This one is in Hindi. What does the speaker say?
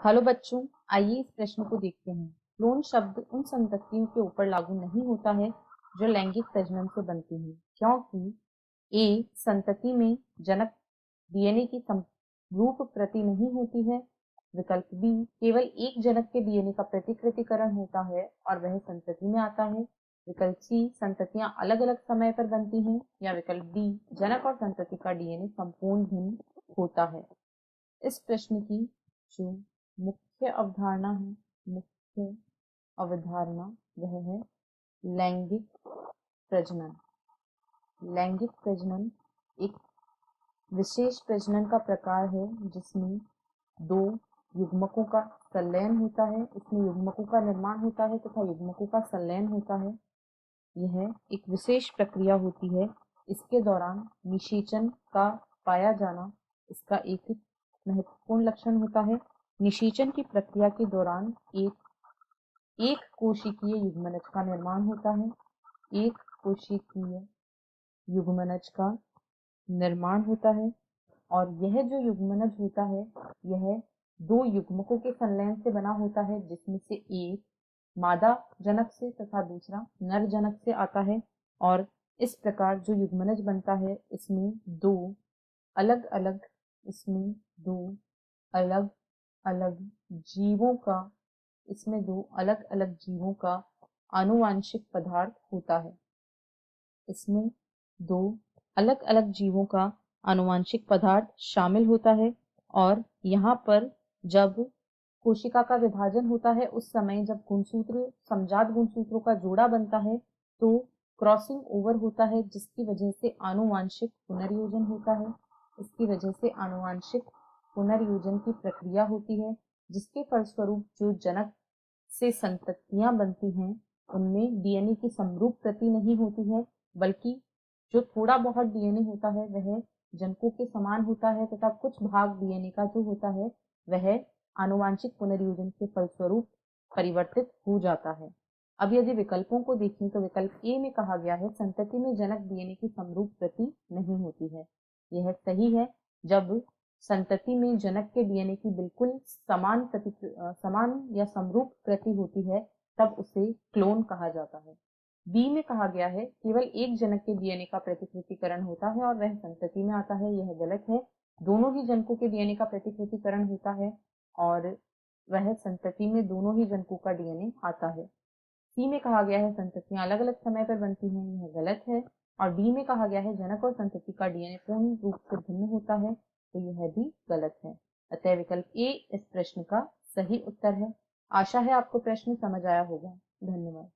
हेलो बच्चों, आइए इस प्रश्न को देखते हैं। क्लोन शब्द उन संततियों के ऊपर लागू नहीं होता है जो लैंगिक प्रजनन से बनती हैं, क्योंकि ए संतति में जनक डीएनए की समरूप प्रति नहीं होती है। विकल्प बी केवल एक जनक के डीएनए का प्रतिकृतिकरण होता है और वह संतति में आता है। विकल्प सी संततियां अलग अलग समय पर बनती हैं, या विकल्प डी जनक और संतति का डीएनए संपूर्ण भिन्न होता है। इस प्रश्न की जो मुख्य अवधारणा है, मुख्य अवधारणा वह है लैंगिक प्रजनन। लैंगिक प्रजनन एक विशेष प्रजनन का प्रकार है जिसमें दो युग्मकों का संलयन होता है। इसमें युग्मकों का निर्माण होता है तथा युग्मकों का संलयन होता है। यह एक विशेष प्रक्रिया होती है। इसके दौरान निषेचन का पाया जाना इसका एक महत्वपूर्ण लक्षण होता है। निषेचन की प्रक्रिया के दौरान एक कोशिकीय युग्मनज का निर्माण होता है। एक कोशिकीय युग्मनज का निर्माण होता है और यह जो युग्मनज होता है यह दो युग्मकों के संलयन से बना होता है, जिसमें से एक मादा जनक से तथा दूसरा नर जनक से आता है। और इस प्रकार जो युग्मनज बनता है इसमें दो अलग अलग जीवों का आनुवांशिक पदार्थ होता है। इसमें दो अलग अलग जीवों का आनुवांशिक पदार्थ शामिल होता है और यहाँ पर जब कोशिका का विभाजन होता है उस समय जब गुणसूत्र समजात गुणसूत्रों का जोड़ा बनता है तो क्रॉसिंग ओवर होता है, जिसकी वजह से आनुवांशिक पुनर्योजन होता है। इसकी वजह से आनुवांशिक पुनर्योजन की प्रक्रिया होती है, जिसके फलस्वरूप जो जनक से संततियां बनती हैं उनमें डीएनए की समरूप प्रति नहीं होती है, बल्कि जो थोड़ा बहुत डीएनए होता है वह जनकों के समान होता है तथा कुछ भाग डीएनए का जो होता है वह आनुवांशिक पुनर्योजन के फलस्वरूप परिवर्तित हो जाता है। अब यदि विकल्पों को देखें तो विकल्प ए में कहा गया है संतति में जनक डीएनए की समरूप प्रति नहीं होती है। यह सही है। जब संतति में जनक के डीएनए की बिल्कुल समान या समरूप प्रति होती है तब उसे क्लोन कहा जाता है। बी में कहा गया है केवल एक जनक के डीएनए का प्रतिकृतिकरण होता है और वह संतति में आता है। यह गलत है। दोनों ही जनकों के डीएनए का प्रतिकृतिकरण होता है और वह संतति में दोनों ही जनकों का डीएनए आता है। सी में कहा गया है संततियां अलग अलग समय पर बनती हैं। यह गलत है। और डी में कहा गया है जनक और संतति का डीएनए पूर्ण रूप से भिन्न होता है, तो यह भी गलत है। अतः विकल्प ए इस प्रश्न का सही उत्तर है। आशा है आपको प्रश्न समझ आया होगा। धन्यवाद।